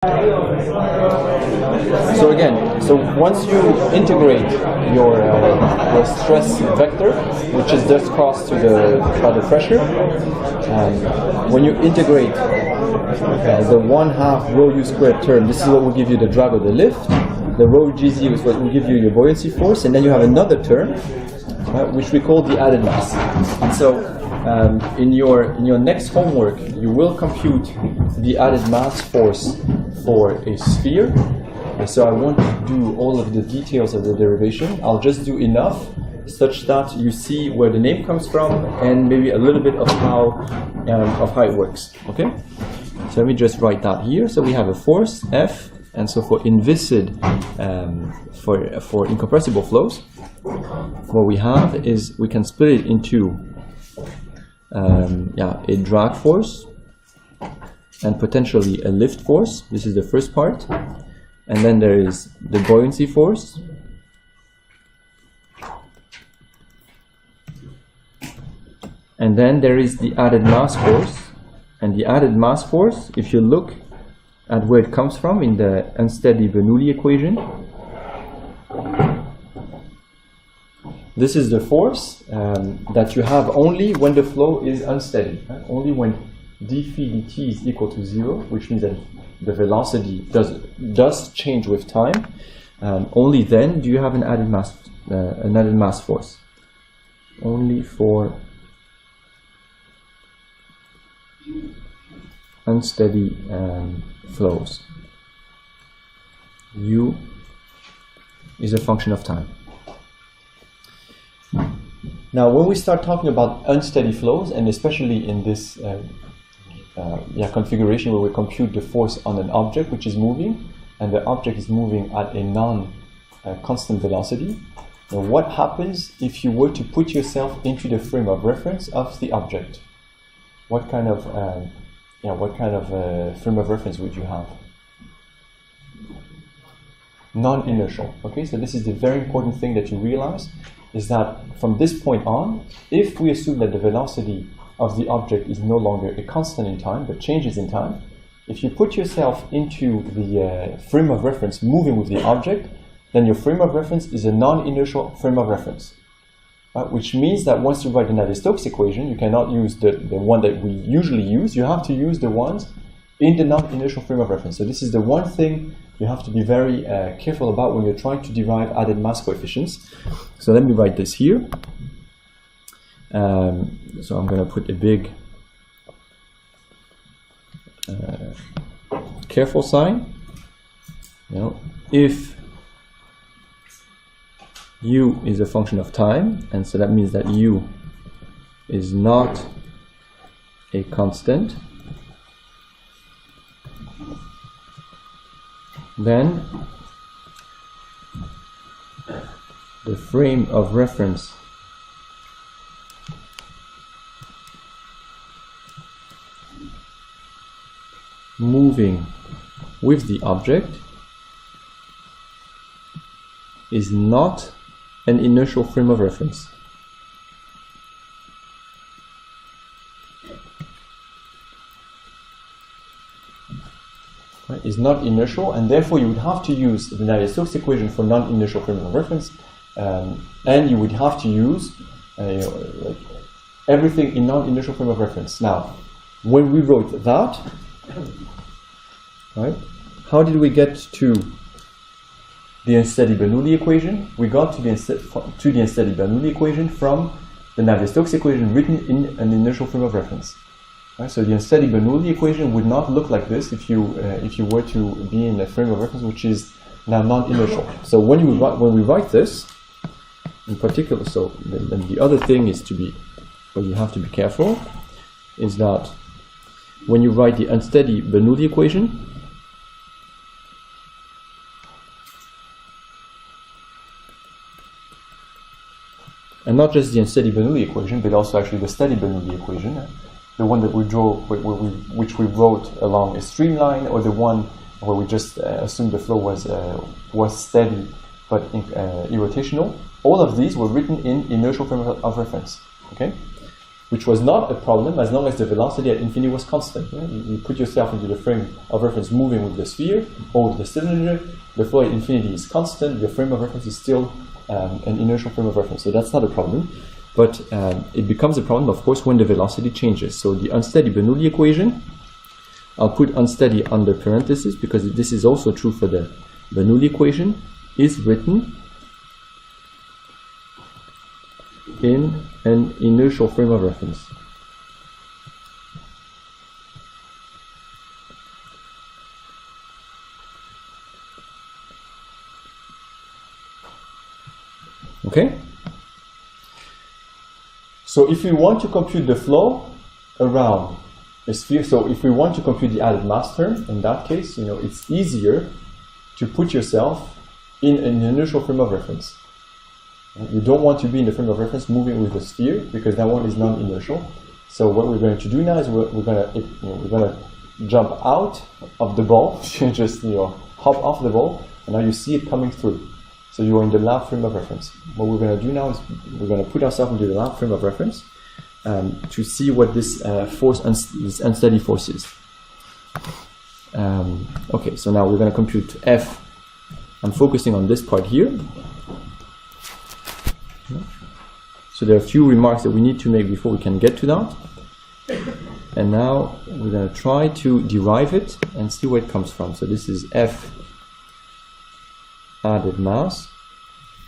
So again, once you integrate your stress vector, which is just crossed to the pressure, when you integrate the 1/2 rho u squared term, this is what will give you the drag or the lift. The rho gz is what will give you your buoyancy force, and then you have another term, which we call the added mass. And so in your next homework, you will compute the added mass force for a sphere. So I won't do all of the details of the derivation. I'll just do enough such that you see where the name comes from and maybe a little bit of how it works. Okay. So let me just write that here. So we have a force F, and so for inviscid, for incompressible flows, what we have is we can split it into a drag force and potentially a lift force. This is the first part. And then there is the buoyancy force. And then there is the added mass force. And the added mass force, if you look at where it comes from in the unsteady Bernoulli equation, this is the force that you have only when the flow is unsteady, right? Only when d phi dt is equal to 0, which means that the velocity does change with time. Only then do you have an added mass force. Only for unsteady flows. U is a function of time. Now, when we start talking about unsteady flows, and especially in this configuration where we compute the force on an object which is moving, and the object is moving at a non-constant velocity, now what happens if you were to put yourself into the frame of reference of the object? What kind of frame of reference would you have? Non-inertial. Okay, so this is the very important thing that you realize, is that from this point on, if we assume that the velocity of the object is no longer a constant in time, but changes in time, if you put yourself into the frame of reference moving with the object, then your frame of reference is a non-inertial frame of reference. Which means that once you write the Navier-Stokes equation, you cannot use the one that we usually use. You have to use the ones in the non-inertial frame of reference. So this is the one thing you have to be very careful about when you're trying to derive added mass coefficients. So let me write this here. So I'm going to put a big careful sign. If u is a function of time, and so that means that u is not a constant, then the frame of reference moving with the object is not an inertial frame of reference. Right? Is not inertial, and therefore you would have to use the Navier-Stokes equation for non-inertial frame of reference, and you would have to use like everything in non-inertial frame of reference. Now, when we wrote that, right, how did we get to the unsteady Bernoulli equation? We got to the unsteady Bernoulli equation from the Navier-Stokes equation written in an inertial frame of reference. Right? So the unsteady Bernoulli equation would not look like this if you were to be in a frame of reference which is now non-inertial. So when we write this, in particular, so then the other thing is what you have to be careful, is that when you write the unsteady Bernoulli equation, and not just the unsteady Bernoulli equation, but also actually the steady Bernoulli equation, the one that we draw, which we wrote along a streamline, or the one where we just assumed the flow was steady but irrotational. All of these were written in inertial frame of reference. Okay, which was not a problem as long as the velocity at infinity was constant. You put yourself into the frame of reference moving with the sphere or the cylinder, the flow at infinity is constant, your frame of reference is still an inertial frame of reference, so that's not a problem. But it becomes a problem, of course, when the velocity changes. So the unsteady Bernoulli equation, I'll put unsteady under parentheses because this is also true for the Bernoulli equation, is written in an inertial frame of reference. Okay? So if we want to compute the flow around a sphere, so if we want to compute the added mass term, in that case, it's easier to put yourself in an inertial frame of reference. You don't want to be in the frame of reference moving with the sphere because that one is non-inertial. So what we're going to do now is we're going to jump out of the ball, just hop off the ball, and now you see it coming through. So you are in the lab frame of reference. What we're going to do now is we're going to put ourselves into the lab frame of reference to see what this this unsteady force is. Okay, so now we're going to compute F. I'm focusing on this part here. So there are a few remarks that we need to make before we can get to that. And now we're going to try to derive it and see where it comes from. So this is F added mass.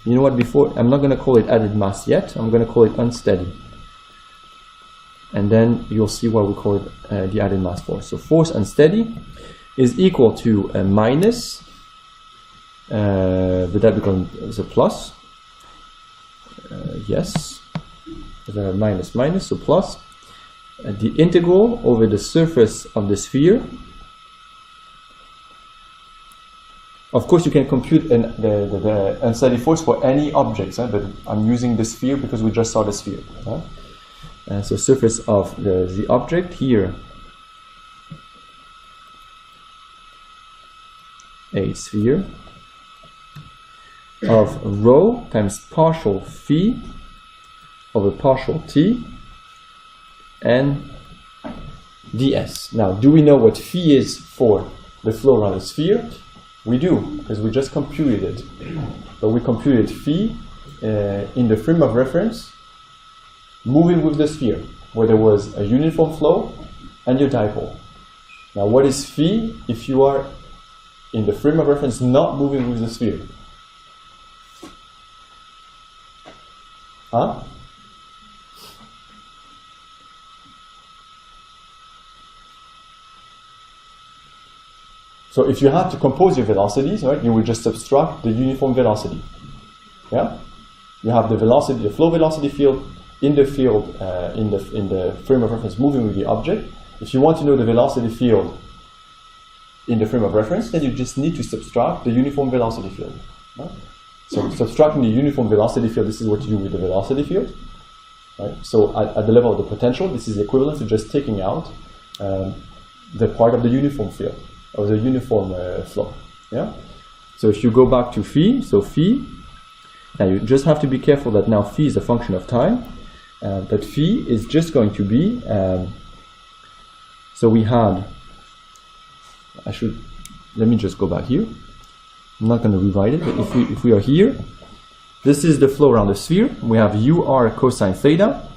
You know what, before, I'm not going to call it added mass yet. I'm going to call it unsteady. And then you'll see why we call it the added mass force. So force unsteady is equal to a minus, but that becomes a plus. Yes, minus minus, so plus the integral over the surface of the sphere. Of course, you can compute the unsteady force for any object, but I'm using the sphere because we just saw the sphere. So surface of the object here, a sphere, of rho times partial phi over partial t and ds. Now, do we know what phi is for the flow around the sphere? We do, because we just computed it. But we computed phi in the frame of reference moving with the sphere, where there was a uniform flow and your dipole. Now, what is phi if you are in the frame of reference not moving with the sphere? Huh? So if you have to compose your velocities, right, you will just subtract the uniform velocity. Yeah? You have the velocity, the flow velocity field in the field in the frame of reference moving with the object. If you want to know the velocity field in the frame of reference, then you just need to subtract the uniform velocity field. Right? So subtracting the uniform velocity field, this is what you do with the velocity field. Right? So at the level of the potential, this is equivalent to just taking out the part of the uniform field, of the uniform flow. Yeah? So if you go back to phi, so phi, now you just have to be careful that now phi is a function of time, but phi is just going to be, so we had, let me just go back here. I'm not going to rewrite it, but if we are here, this is the flow around the sphere. We have UR cosine theta,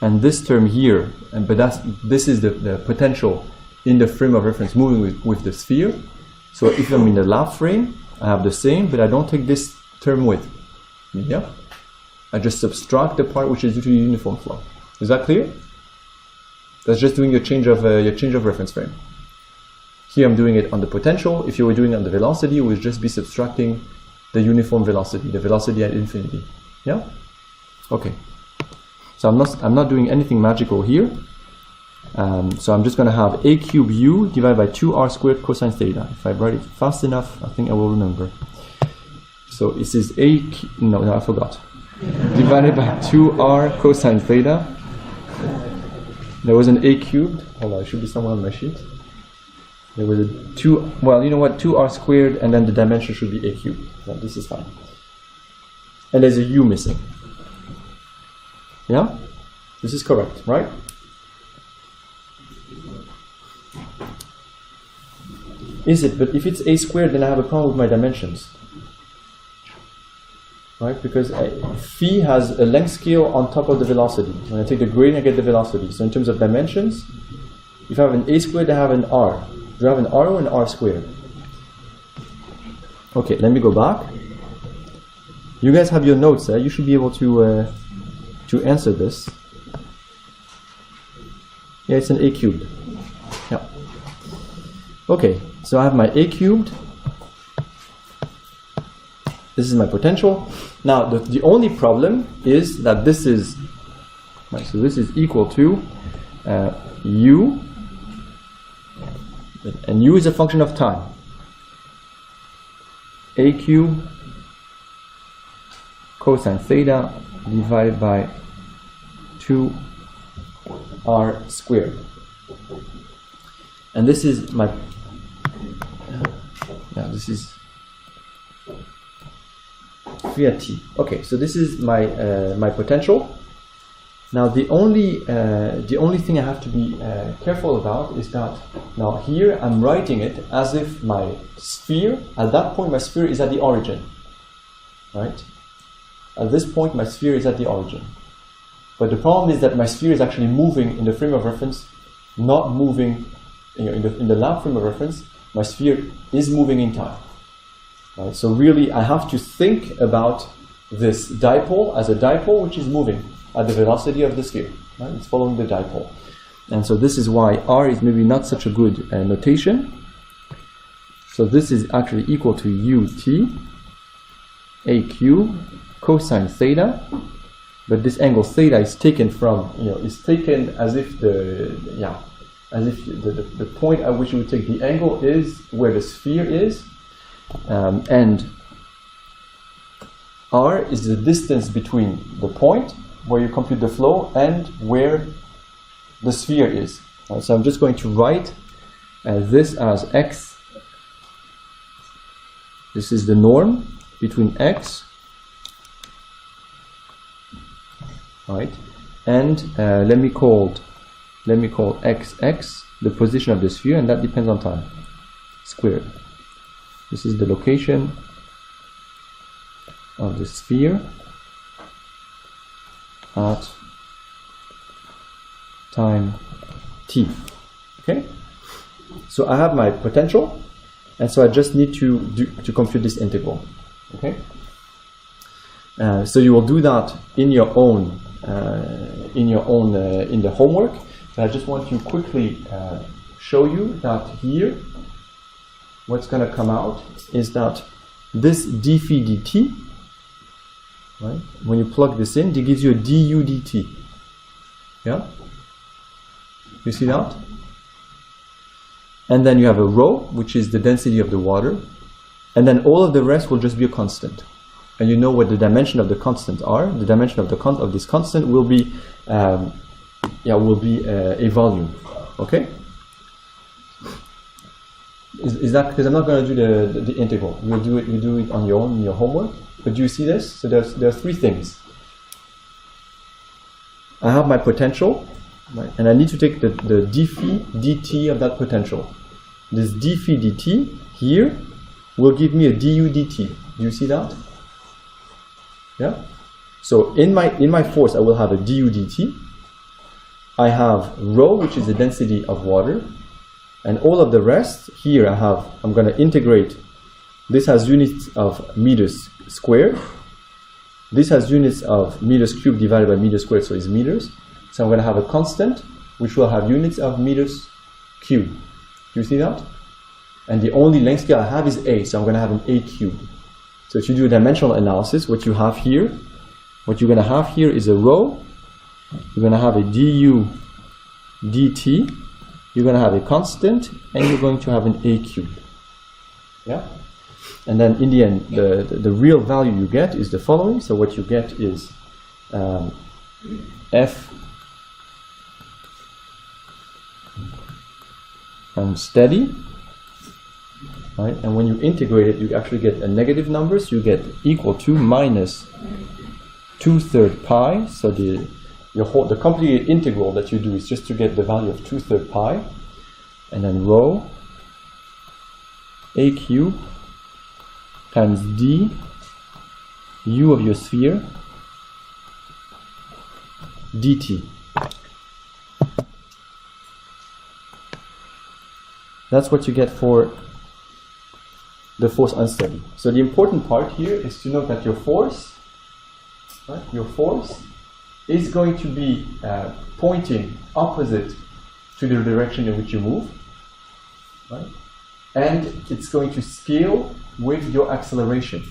and this term here, but this is the potential in the frame of reference moving with the sphere. So if I'm in the lab frame, I have the same, but I don't take this term with. Yeah? I just subtract the part which is due to the uniform flow. Is that clear? That's just doing your change of reference frame. Here I'm doing it on the potential. If you were doing it on the velocity, it would just be subtracting the uniform velocity, the velocity at infinity. Yeah? Okay. So I'm not doing anything magical here. So I'm just going to have a cube u divided by 2r squared cosine theta. If I write it fast enough, I think I will remember. So this is no, I forgot. Divided by 2r cosine theta. There was an a cubed. Hold on, it should be somewhere on my sheet. There was a 2, well, you know what, 2r squared, and then the dimension should be a cubed. So this is fine. And there's a u missing. Yeah? This is correct, right? Is it? But if it's a squared, then I have a problem with my dimensions. Right? Because phi has a length scale on top of the velocity. When I take the gradient, I get the velocity. So in terms of dimensions, if I have an a squared, I have an r. Do I have an r or an r squared? Okay, let me go back. You guys have your notes. You should be able to answer this. Yeah, it's an a cubed. Yeah. Okay, so I have my a cubed. This is my potential. Now, the only problem is that this is, right, so this is equal to u, and u is a function of time. A cubed cosine theta divided by 2r squared. And this is my, this is phi at t. Okay, so this is my my potential. Now the only thing I have to be careful about is that now here I'm writing it as if my sphere, at that point my sphere is at the origin, right? At this point my sphere is at the origin. But the problem is that my sphere is actually moving in the frame of reference, not moving, in the lab frame of reference. My sphere is moving in time. Right? So really I have to think about this dipole as a dipole which is moving at the velocity of the sphere. Right? It's following the dipole. And so this is why r is maybe not such a good notation. So this is actually equal to ut a cubed cosine theta. But this angle theta is taken from, is taken as if the point at which you would take the angle is where the sphere is, and r is the distance between the point where you compute the flow and where the sphere is. So I'm just going to write this as x. This is the norm between x. Right, and let me call xx the position of the sphere, and that depends on time squared. This is the location of the sphere at time t. Okay, so I have my potential, and so I just need to compute this integral. Okay, so you will do that in your own. In the homework, but I just want to quickly show you that here what's going to come out is that this d phi dt, right, when you plug this in, it gives you a du dt. Yeah, you see that? And then you have a rho, which is the density of the water, and then all of the rest will just be a constant. And you know what the dimension of the constant are. The dimension of this constant will be a volume. Okay. Is that because I'm not going to do the integral? You do it on your own in your homework. But do you see this? So there are three things. I have my potential, right, and I need to take the d phi dt of that potential. This d phi dt here will give me a du dt. Do you see that? Yeah. So in my force, I will have a du dt. I have rho, which is the density of water, and all of the rest here I'm going to integrate. This has units of meters squared. This has units of meters cubed divided by meters squared, so it's meters. So I'm going to have a constant which will have units of meters cubed. Do you see that? And the only length scale I have is a, so I'm going to have an a cubed. So if you do a dimensional analysis, what you're going to have here is a rho. You're going to have a du dt. You're going to have a constant, and you're going to have an a cubed. Yeah. And then in the end, the real value you get is the following. So what you get is f steady. Right? And when you integrate it, you actually get a negative number, so you get equal to minus 2/3 pi. So the complete integral that you do is just to get the value of 2/3 pi, and then rho a cube times d u of your sphere dt. That's what you get for the force unsteady. So the important part here is to note that your force, right, your force is going to be pointing opposite to the direction in which you move, right? And it's going to scale with your acceleration.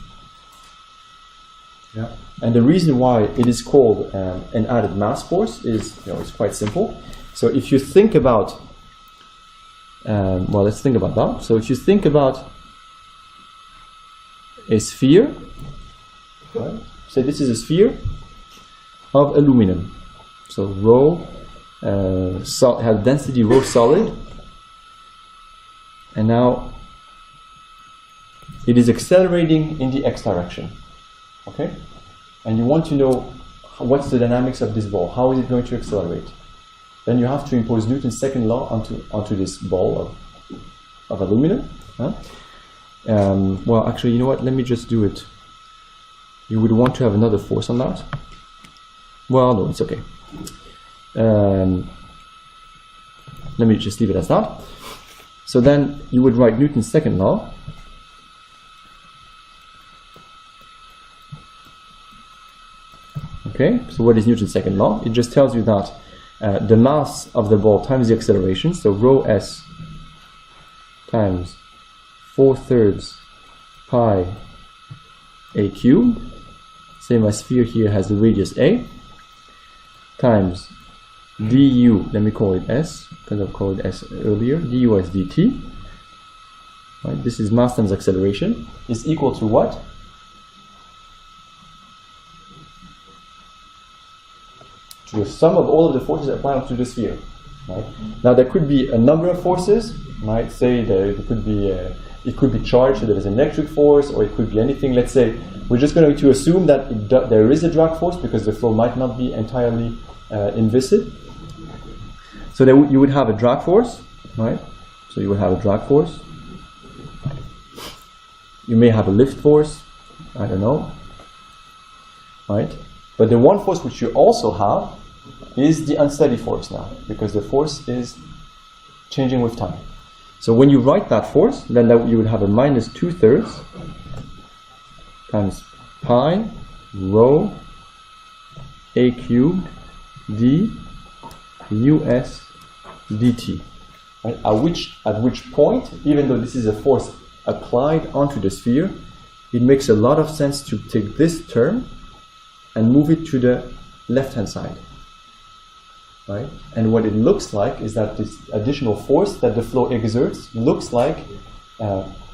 Yeah. And the reason why it is called an added mass force is, it's quite simple. So if you think about, well, let's think about that. So if you think about a sphere, right? Say this is a sphere of aluminum. So rho has density rho solid, and now it is accelerating in the x direction. Okay, and you want to know what's the dynamics of this ball. How is it going to accelerate? Then you have to impose Newton's second law onto this ball of aluminum. Huh? Well, actually, you know what? Let me just do it. You would want to have another force on that. Well, no, it's okay. Let me just leave it as that. So then you would write Newton's second law. Okay, so what is Newton's second law? It just tells you that the mass of the ball times the acceleration, so rho s times 4/3 pi a cubed, same as sphere here has the radius a, times du, let me call it s, because I've called it s earlier, du as dt, right? This is mass times acceleration, is equal to what? To the sum of all of the forces applied to the sphere. Right? Now there could be a number of forces, right? Say it could be charged, so there is an electric force, or it could be anything. Let's say we're just going to assume that there is a drag force because the flow might not be entirely inviscid. So you would have a drag force, right? So you would have a drag force. You may have a lift force, I don't know, right? But the one force which you also have is the unsteady force now, because the force is changing with time. So when you write that force, then you would have a minus 2/3 times pi rho a cubed d us dt. Right? At which point, even though this is a force applied onto the sphere, it makes a lot of sense to take this term and move it to the left-hand side. Right? And what it looks like is that this additional force that the flow exerts looks like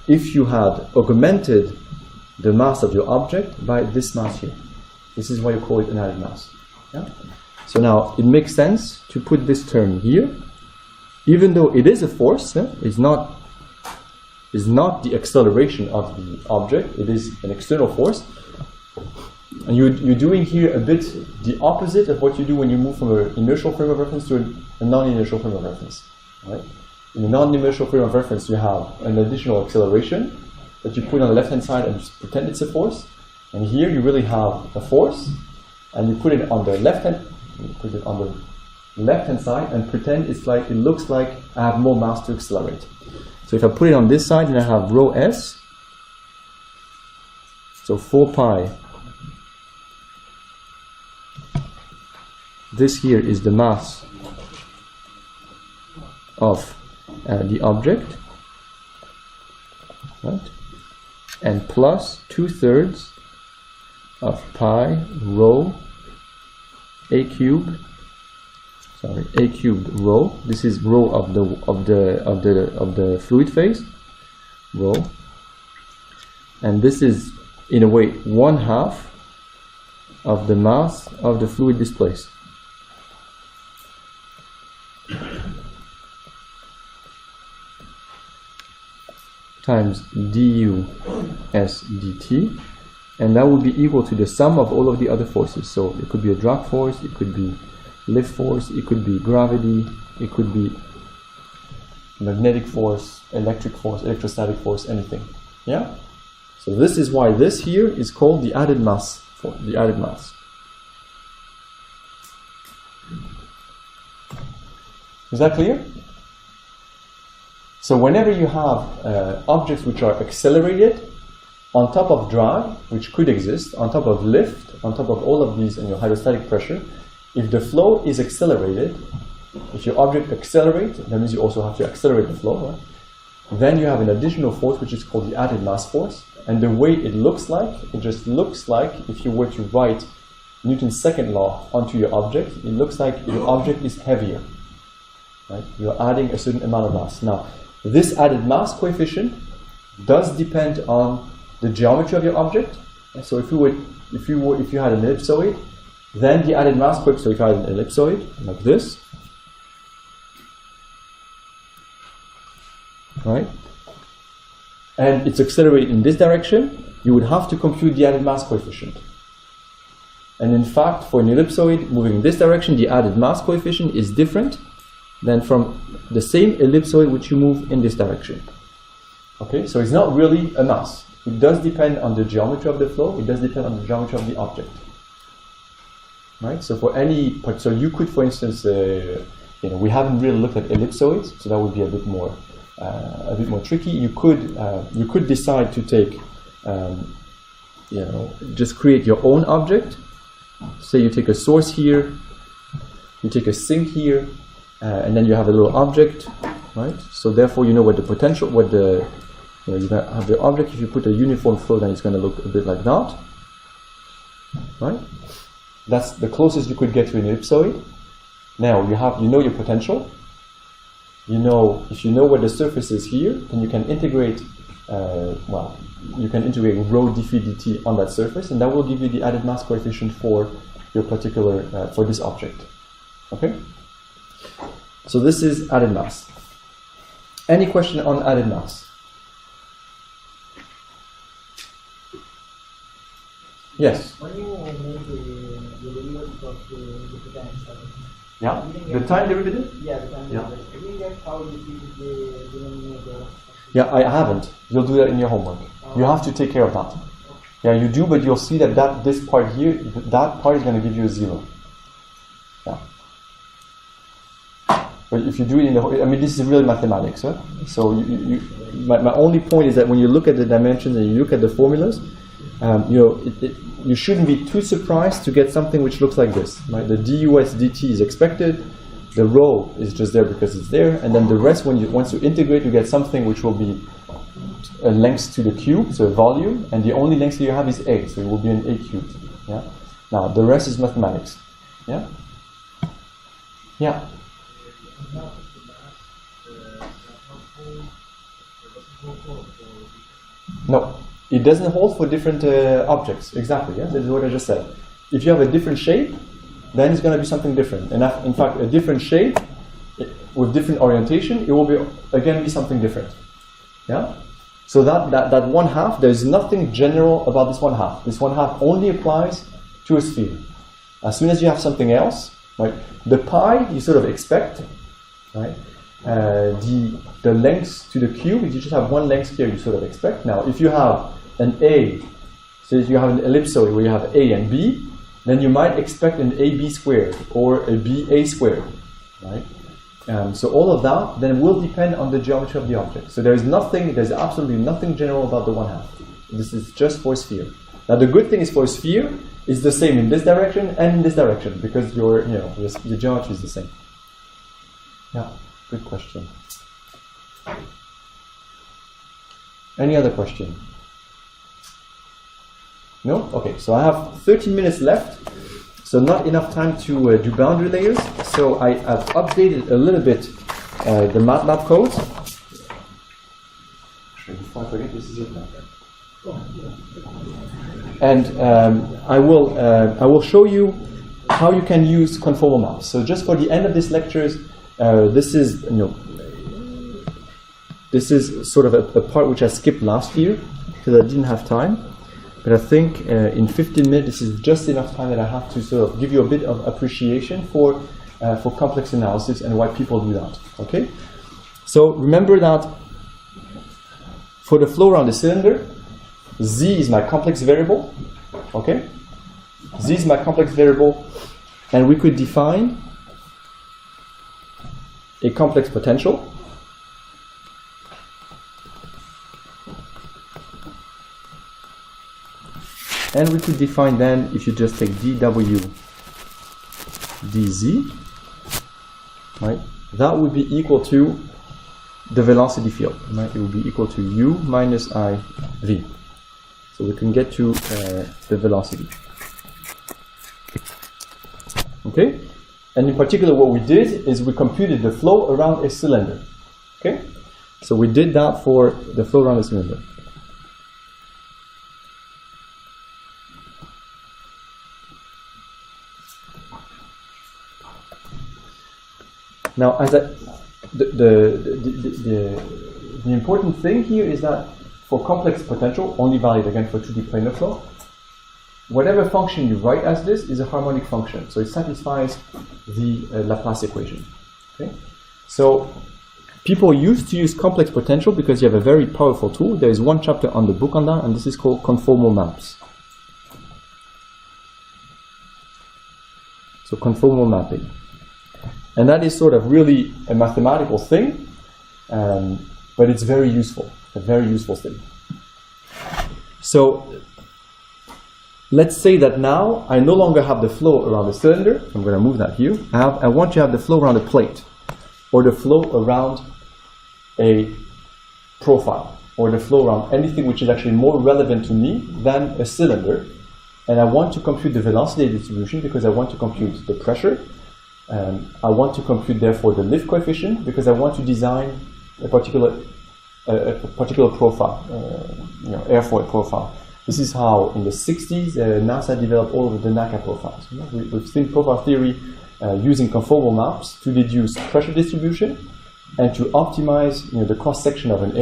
if you had augmented the mass of your object by this mass here. This is why you call it an added mass. Yeah? So now it makes sense to put this term here, even though it is a force. It's not the acceleration of the object. It is an external force. And you're doing here a bit the opposite of what you do when you move from an inertial frame of reference to a non-inertial frame of reference. Right? In a non-inertial frame of reference, you have an additional acceleration that you put on the left-hand side and just pretend it's a force. And here you really have a force, and you put it on the left-hand side and pretend it looks like I have more mass to accelerate. So if I put it on this side, then I have rho s, so 4 pi. This here is the mass of the object, right? And plus 2/3 of pi rho a cubed rho. This is rho of the fluid phase, rho, and this is in a way 1/2 of the mass of the fluid displaced. Times du s dt, and that would be equal to the sum of all of the other forces. So it could be a drag force, it could be lift force, it could be gravity, it could be magnetic force, electric force, electrostatic force, anything. Yeah? So this is why this here is called the added mass force, the added mass. Is that clear? So whenever you have objects which are accelerated on top of drag, which could exist, on top of lift, on top of all of these and your hydrostatic pressure, if the flow is accelerated, if your object accelerates, that means you also have to accelerate the flow, right? Then you have an additional force which is called the added mass force. And the way it looks like, it just looks like if you were to write Newton's second law onto your object, it looks like your object is heavier. Right? You're adding a certain amount of mass. Now, this added mass coefficient does depend on the geometry of your object. So if you had an ellipsoid, then the added mass coefficient, so if you had an ellipsoid like this, right? And it's accelerated in this direction, you would have to compute the added mass coefficient. And in fact, for an ellipsoid moving in this direction, the added mass coefficient is different than from the same ellipsoid which you move in this direction. Okay, so it's not really a mass. It does depend on the geometry of the flow, it does depend on the geometry of the object. Right, so for any part, so you could, for instance, we haven't really looked at ellipsoids, so that would be a bit more tricky. You could decide to take, just create your own object. Say you take a source here, you take a sink here, and then you have a little object, right? So therefore, you know what the potential, you're gonna have the object. If you put a uniform flow, then it's going to look a bit like that, right? That's the closest you could get to an ellipsoid. Now you know your potential. You know, if you know where the surface is here, then you can integrate, you can integrate rho dphi dt on that surface, and that will give you the added mass coefficient for your particular, for this object. Okay? So this is added mass. Any question on added mass? Yes? When you make the derivative of the potential, yeah, the time derivative? Yeah, the time derivative. I think that's how you see the denominator. Yeah, I haven't. You'll do that in your homework. You have to take care of that. Yeah, you do, but you'll see that this part here, that part is going to give you a 0. Yeah. But if you do it in this is really mathematics, huh? So my only point is that when you look at the dimensions and you look at the formulas, you shouldn't be too surprised to get something which looks like this, right? The dus dt is expected, the rho is just there because it's there, and then the rest, once you integrate, you get something which will be a length to the cube, so a volume, and the only length that you have is a, so it will be an a cubed. Yeah. Now the rest is mathematics. Yeah. Yeah. No. It doesn't hold for different objects. Exactly, yeah? That is what I just said. If you have a different shape, then it's going to be something different. And in fact, a different shape with different orientation, it will be something different. Yeah? So that 1/2, there's nothing general about this 1/2. This 1/2 only applies to a sphere. As soon as you have something else, right? The pi you sort of expect, right? The length to the cube, if you just have one length here, you sort of expect. Now, if you have an A, so if you have an ellipsoid where you have A and B, then you might expect an AB squared or a BA squared, right? So all of that then will depend on the geometry of the object. So there's absolutely nothing general about the 1/2. This is just for a sphere. Now the good thing is for a sphere, it's the same in this direction and in this direction because your geometry is the same. Yeah, good question. Any other question? No? Okay, so I have 13 minutes left, so not enough time to do boundary layers. So I've updated a little bit the MATLAB code. Before I forget, this is it. And I will show you how you can use conformal maps. So just for the end of this lecture, this is sort of a part which I skipped last year because I didn't have time. But I think in 15 minutes, this is just enough time that I have to sort of give you a bit of appreciation for for complex analysis and why people do that. Okay, so remember that for the flow around the cylinder, Z is my complex variable. Okay, Z is my complex variable, and we could define a complex potential. And we could define then, if you just take dW dz, right, that would be equal to the velocity field, right? It would be equal to u minus I v. So we can get to the velocity. Okay? And in particular what we did is we computed the flow around a cylinder. Okay? So we did that for the flow around a cylinder. Now, as the important thing here is that for complex potential, only valid again for 2D planar flow, whatever function you write as this is a harmonic function, so it satisfies the Laplace equation. Okay? So people used to use complex potential because you have a very powerful tool. There is one chapter on the book on that, and this is called conformal maps. So conformal mapping. And that is sort of really a mathematical thing, but it's very useful, a very useful thing. So let's say that now I no longer have the flow around the cylinder. I'm going to move that here. I want to have the flow around a plate, or the flow around a profile, or the flow around anything which is actually more relevant to me than a cylinder. And I want to compute the velocity distribution because I want to compute the pressure. I want to compute, therefore, the lift coefficient because I want to design a particular profile, airfoil profile. This is how, in the 60s, NASA developed all of the NACA profiles. We've seen profile theory using conformal maps to deduce pressure distribution and to optimize, the cross section of an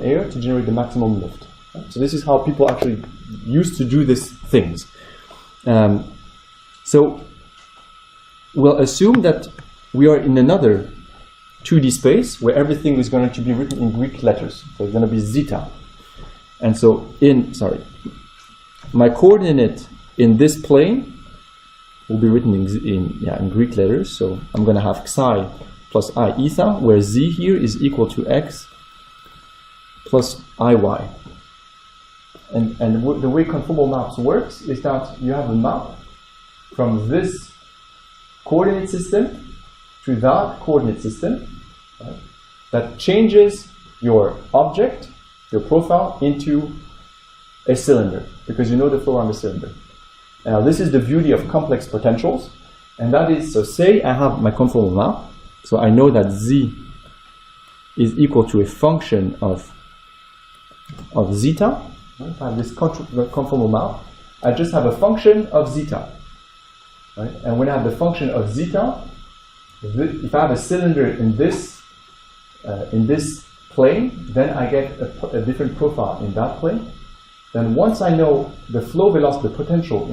air to generate the maximum lift. So this is how people actually used to do these things. So we'll assume that we are in another 2D space where everything is going to be written in Greek letters. So it's going to be zeta. And so my coordinate in this plane will be written in Greek letters. So I'm going to have psi plus I eta, where z here is equal to x plus iy. And the way conformal maps works is that you have a map from this coordinate system to that coordinate system, right, that changes your object, your profile, into a cylinder, because you know the flow around the cylinder. Now this is the beauty of complex potentials, and that is, so say I have my conformal map, so I know that z is equal to a function of zeta. If I have this conformal map, I just have a function of zeta. Right? And when I have the function of zeta, if I have a cylinder in this plane, then I get a different profile in that plane. Then once I know the flow velocity, the potential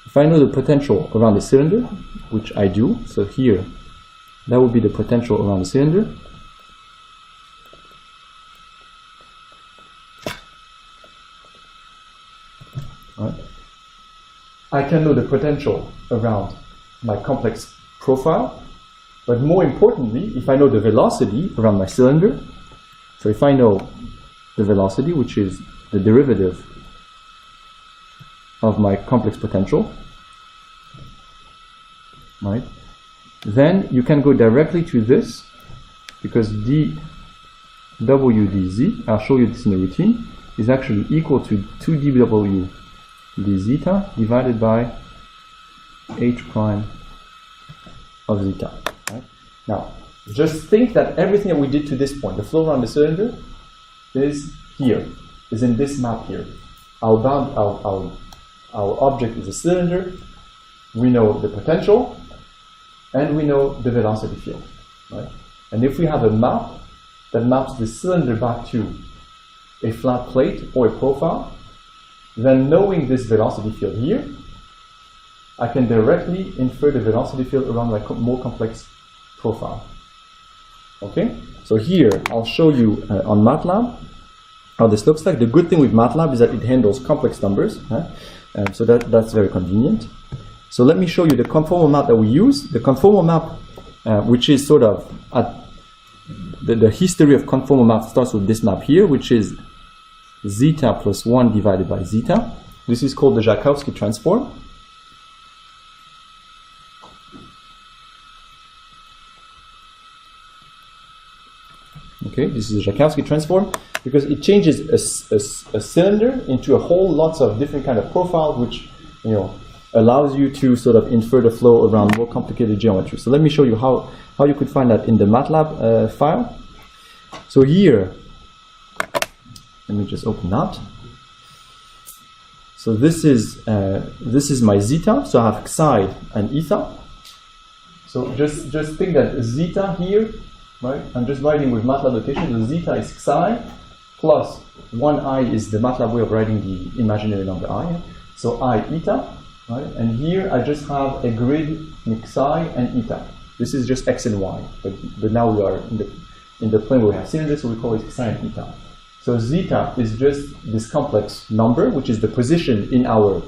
if I know the potential around the cylinder, which I do, so here, that would be the potential around the cylinder. Right. I can know the potential around my complex profile, but more importantly, if I know the velocity around my cylinder, so if I know the velocity, which is the derivative of my complex potential, right, then you can go directly to this, because dw dz, I'll show you this in the routine, is actually equal to 2dw d zeta divided by h prime of zeta. Right? Now, just think that everything that we did to this point, the flow around the cylinder, is here, is in this map here. Our object is a cylinder, we know the potential, and we know the velocity field. Right? And if we have a map that maps the cylinder back to a flat plate or a profile, then knowing this velocity field here I can directly infer the velocity field around my more complex profile. Okay, so here I'll show you on MATLAB how this looks like. The good thing with MATLAB is that it handles complex numbers, so that's very convenient. So let me show you the conformal map that we use. The conformal map, which is sort of at the history of conformal map starts with this map here, which is zeta plus 1 divided by zeta. This is called the Joukowski transform. Okay, this is a Joukowski transform because it changes a cylinder into a whole lots of different kind of profiles, which allows you to sort of infer the flow around more complicated geometry. So let me show you how you could find that in the MATLAB file. So here, let me just open that. So this is my zeta. So I have psi and eta. So just think that zeta here. Right? I'm just writing with MATLAB notation. The zeta is psi plus 1i is the MATLAB way of writing the imaginary number I. So I eta, right? And here I just have a grid with psi and eta. This is just x and y, but now we are in the plane where we have cylinders, so we call it psi and eta. So zeta is just this complex number, which is the position in our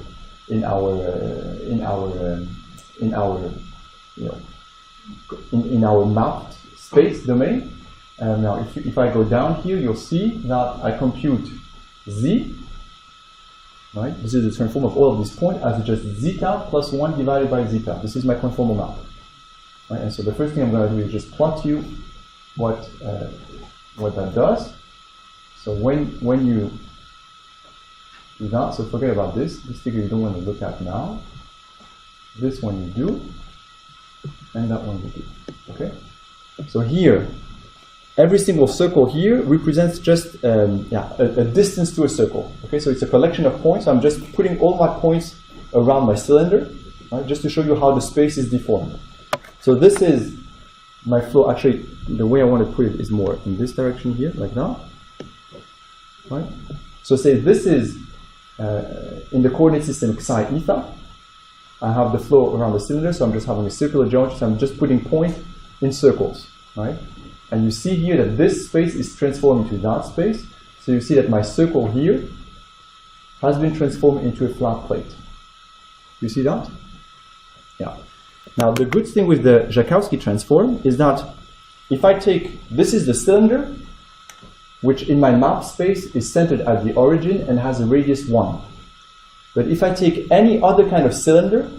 mapped space domain. And now if I go down here, you'll see that I compute z, right? This is the transform of all of these points as just zeta plus 1 divided by zeta. This is my conformal map. Right? And so the first thing I'm going to do is just plot you what that does. So when you do that, so forget about this figure you don't want to look at now. This one you do, and that one you do. Okay? So here, every single circle here represents just a distance to a circle. Okay, so it's a collection of points. So I'm just putting all my points around my cylinder, right, just to show you how the space is deformed. So this is my flow. Actually, the way I want to put it is more in this direction here, like that. Right. So say this is in the coordinate system psi eta. I have the flow around the cylinder, so I'm just having a circular geometry. So I'm just putting points in circles, right? And you see here that this space is transformed into that space. So you see that my circle here has been transformed into a flat plate. You see that? Yeah. Now the good thing with the Joukowski transform is that if I take, this is the cylinder, which in my map space is centered at the origin and has a radius 1. But if I take any other kind of cylinder,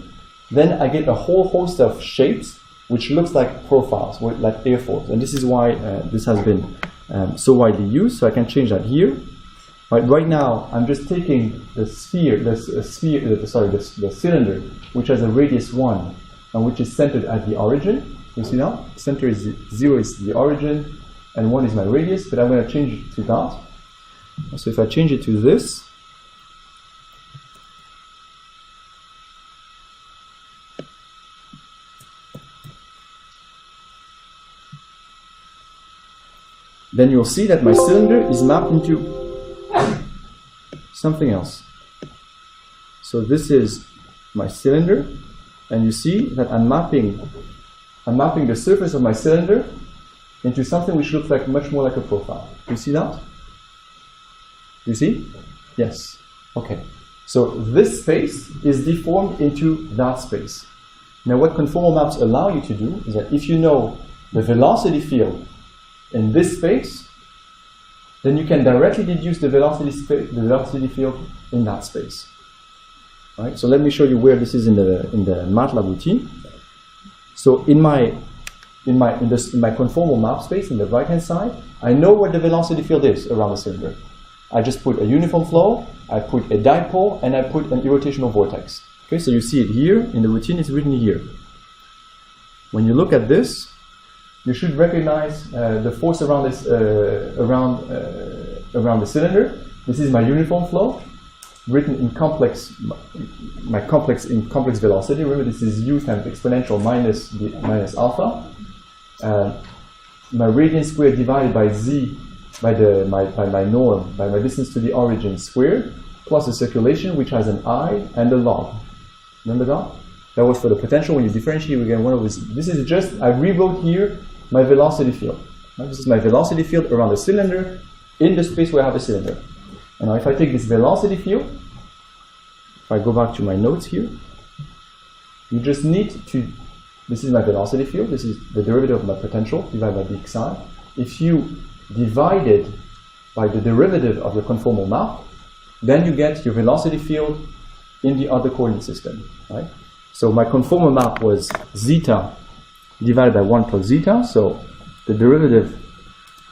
then I get a whole host of shapes which looks like profiles, like airfoils. And this is why this has been so widely used. So I can change that here. Right now, I'm just taking the cylinder, which has a radius 1, and which is centered at the origin. You see now? Center is 0 is the origin, and 1 is my radius, but I'm going to change it to that. So if I change it to this, then you'll see that my cylinder is mapped into something else. So this is my cylinder, and you see that I'm mapping the surface of my cylinder into something which looks like much more like a profile. Do you see that? Do you see? Yes. Okay. So this space is deformed into that space. Now what conformal maps allow you to do is that if you know the velocity field in this space, then you can directly deduce the velocity field in that space. Right? So let me show you where this is in the MATLAB routine. So in my conformal map space in the right hand side, I know where the velocity field is around the cylinder. I just put a uniform flow, I put a dipole, and I put an irrotational vortex. Okay, so you see it here in the routine. It's written here. When you look at this, you should recognize the force around this around the cylinder. This is my uniform flow, written in complex velocity. Remember, this is u times exponential minus alpha. My radian squared divided by z by my norm, by my distance to the origin squared, plus the circulation, which has an I and a log. Remember that? That was for the potential. When you differentiate, we get one over z. This is just, I rewrote here my velocity field. Right? This is my velocity field around the cylinder in the space where I have a cylinder. And now if I take this velocity field, if I go back to my notes here, you just need to, this is my velocity field, this is the derivative of my potential divided by big psi. If you divide it by the derivative of your conformal map, then you get your velocity field in the other coordinate system, right? So my conformal map was zeta divided by 1 plus zeta, so the derivative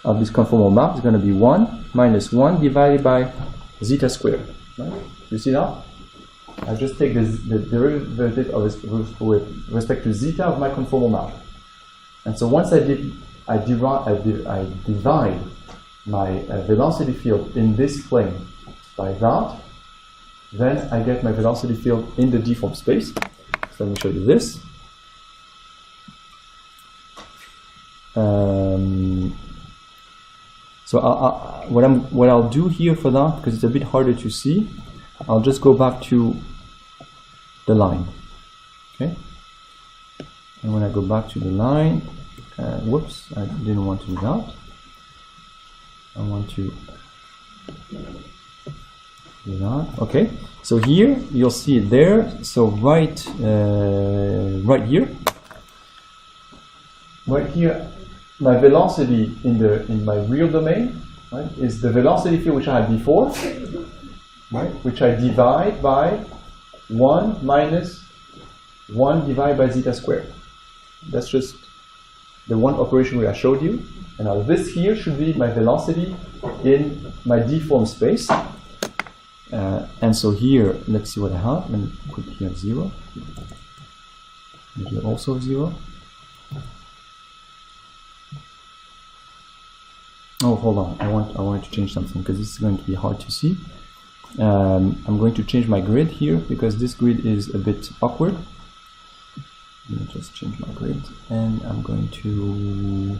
of this conformal map is going to be 1 minus 1 divided by zeta squared, right? You see that? I just take the derivative of with respect to zeta of my conformal map. And so once I divide my velocity field in this plane by that, then I get my velocity field in the deformed space. So let me show you this. So what I'll do here for that, because it's a bit harder to see, I'll just go back to the line. Okay. And when I go back to the line, whoops, I didn't want to do that. I want to do that. Okay. So here you'll see it there. So right here, my velocity in my real domain, right, is the velocity field which I had before, right, which I divide by 1 minus 1 divided by zeta squared. That's just the one operation where I showed you. And now this here should be my velocity in my deformed space. And so here, let's see what I have. Let me put here 0. And here also 0. Oh, hold on. I wanted to change something because this is going to be hard to see. I'm going to change my grid here because this grid is a bit awkward. Let me just change my grid, and I'm going to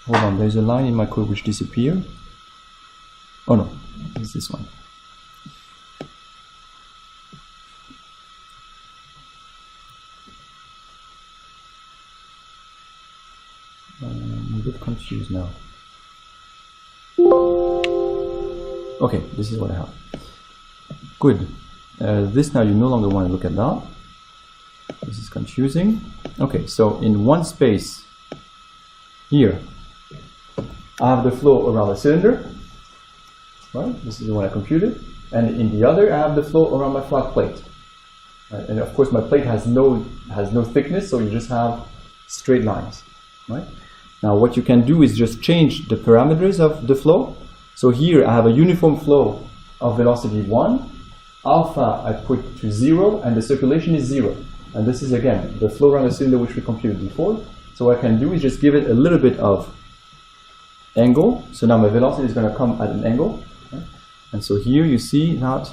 hold on. There's a line in my code which disappeared. Oh no, it's this one. I'm a bit confused now. Okay, this is what I have. Good. This now you no longer want to look at that. This is confusing. Okay, so in one space here, I have the flow around the cylinder. Right? This is the one I computed. And in the other, I have the flow around my flat plate. Right? And of course, my plate has no thickness, so you just have straight lines. Right? Now, what you can do is just change the parameters of the flow. So here, I have a uniform flow of velocity 1. Alpha I put to 0, and the circulation is 0. And this is again the flow around the cylinder which we computed before. So what I can do is just give it a little bit of angle. So now my velocity is going to come at an angle. Okay? And so here you see that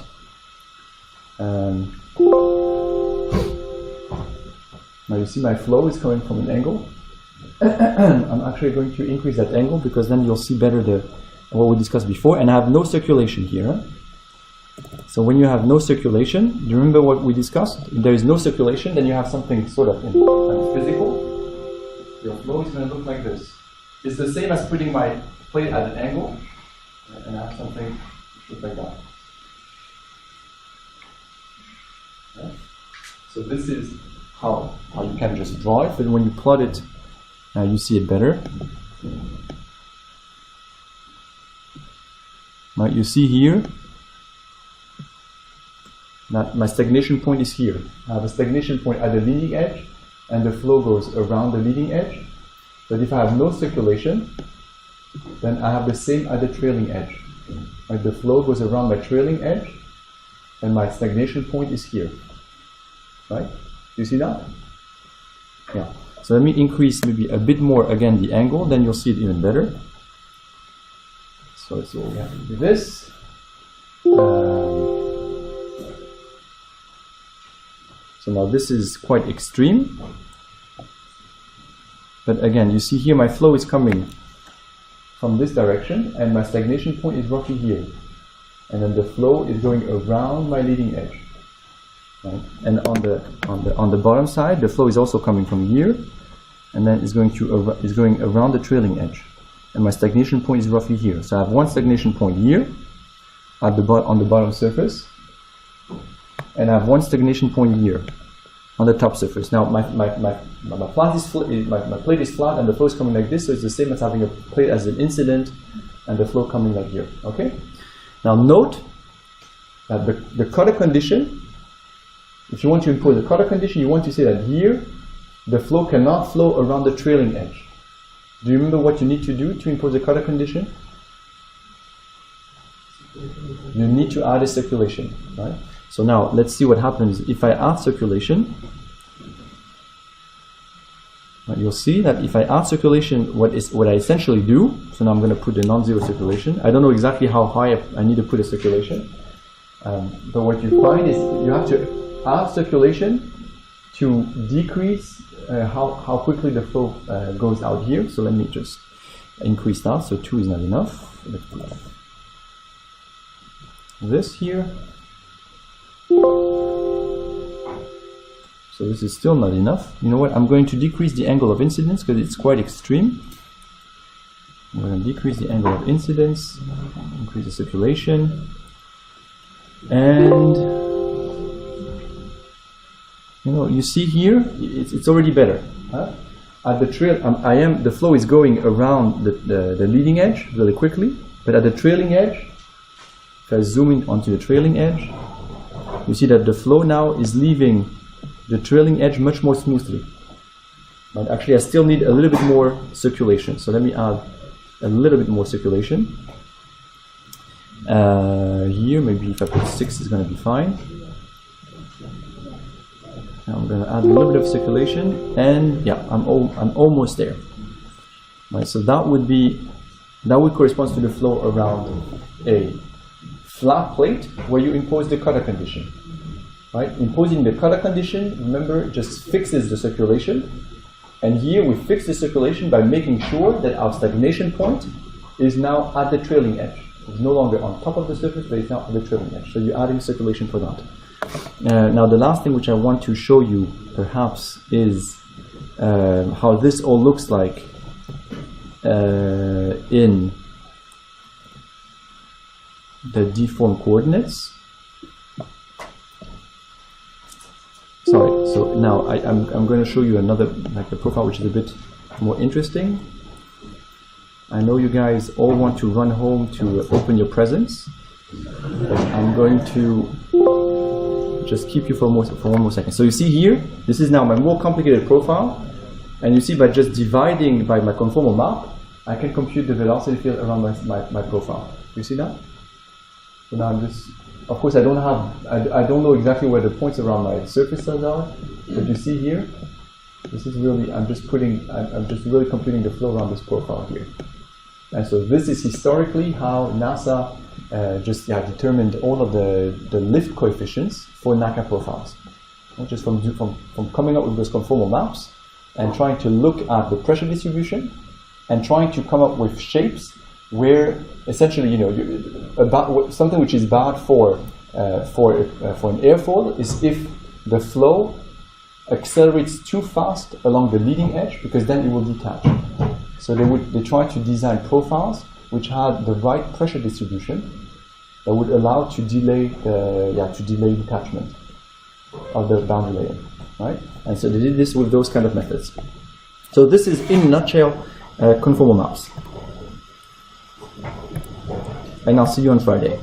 now you see my flow is coming from an angle. I'm actually going to increase that angle because then you'll see better what we discussed before. And I have no circulation here. Huh? So when you have no circulation, do you remember what we discussed? If there is no circulation, then you have something sort of physical. Your flow is going to look like this. It's the same as putting my plate at an angle, and I have something which looks like that. Okay. So this is how you can just draw it, but when you plot it, you see it better. Right, you see here that my stagnation point is here. I have a stagnation point at the leading edge, and the flow goes around the leading edge. But if I have no circulation, then I have the same at the trailing edge. Right, the flow goes around my trailing edge, and my stagnation point is here. Right? Do you see that? Yeah. So let me increase maybe a bit more again the angle, then you'll see it even better. So we have to do this. So now this is quite extreme. But again, you see here my flow is coming from this direction, and my stagnation point is roughly here. and then the flow is going around my leading edge. Right? And on the bottom side, the flow is also coming from here, and then it's going around the trailing edge. And my stagnation point is roughly here. So I have one stagnation point here on the bottom surface, and I have one stagnation point here on the top surface. Now my plate is flat and the flow is coming like this, so it's the same as having a plate as an incident and the flow coming like here. Okay. Now note that the cutter condition, if you want to impose a cutter condition, you want to say that here the flow cannot flow around the trailing edge. Do you remember what you need to do to impose a cutter condition? You need to add a circulation, right? So now let's see what happens if I add circulation. You'll see that if I add circulation, what I essentially do, so now I'm going to put the non-zero circulation. I don't know exactly how high I need to put a circulation, but what you find is you have to add circulation to decrease how quickly the flow goes out here. So let me just increase that. So 2 is not enough. Let's do this here. So this is still not enough. You know what? I'm going to decrease the angle of incidence because it's quite extreme. I'm going to decrease the angle of incidence, increase the circulation, and you know, you see here, it's already better. Huh? At the trail, the flow is going around the leading edge really quickly, but at the trailing edge, if I zoom in onto the trailing edge, you see that the flow now is leaving the trailing edge much more smoothly. But actually, I still need a little bit more circulation. So let me add a little bit more circulation. Here, maybe if I put 6, it's going to be fine. Now I'm going to add a little bit of circulation, and yeah, I'm almost there. Right, so that would correspond to the flow around a flat plate where you impose the cutter condition. Right? Imposing the cutter condition, remember, just fixes the circulation, and here we fix the circulation by making sure that our stagnation point is now at the trailing edge. It's no longer on top of the surface, but it's now at the trailing edge. So you're adding circulation for that. Now the last thing which I want to show you perhaps is how this all looks like in the deformed coordinates. Sorry, so now I'm going to show you another, like a profile which is a bit more interesting. I know you guys all want to run home to open your presents, but I'm going to just keep you for one more second. So you see here, this is now my more complicated profile, and you see by just dividing by my conformal map, I can compute the velocity field around my profile. You see that? So now I'm just, of course I don't know exactly where the points around my surface cells are, but you see here, this is really, I'm just really computing the flow around this profile here. And so this is historically how NASA determined all of the lift coefficients for NACA profiles. Just from coming up with those conformal maps and trying to look at the pressure distribution and trying to come up with shapes where essentially, you know, something which is bad for an airfoil is if the flow accelerates too fast along the leading edge, because then it will detach. So they try to design profiles which had the right pressure distribution that would allow to delay detachment of the boundary layer, right? And so they did this with those kind of methods. So this is, in a nutshell, conformal maps. And I'll see you on Friday.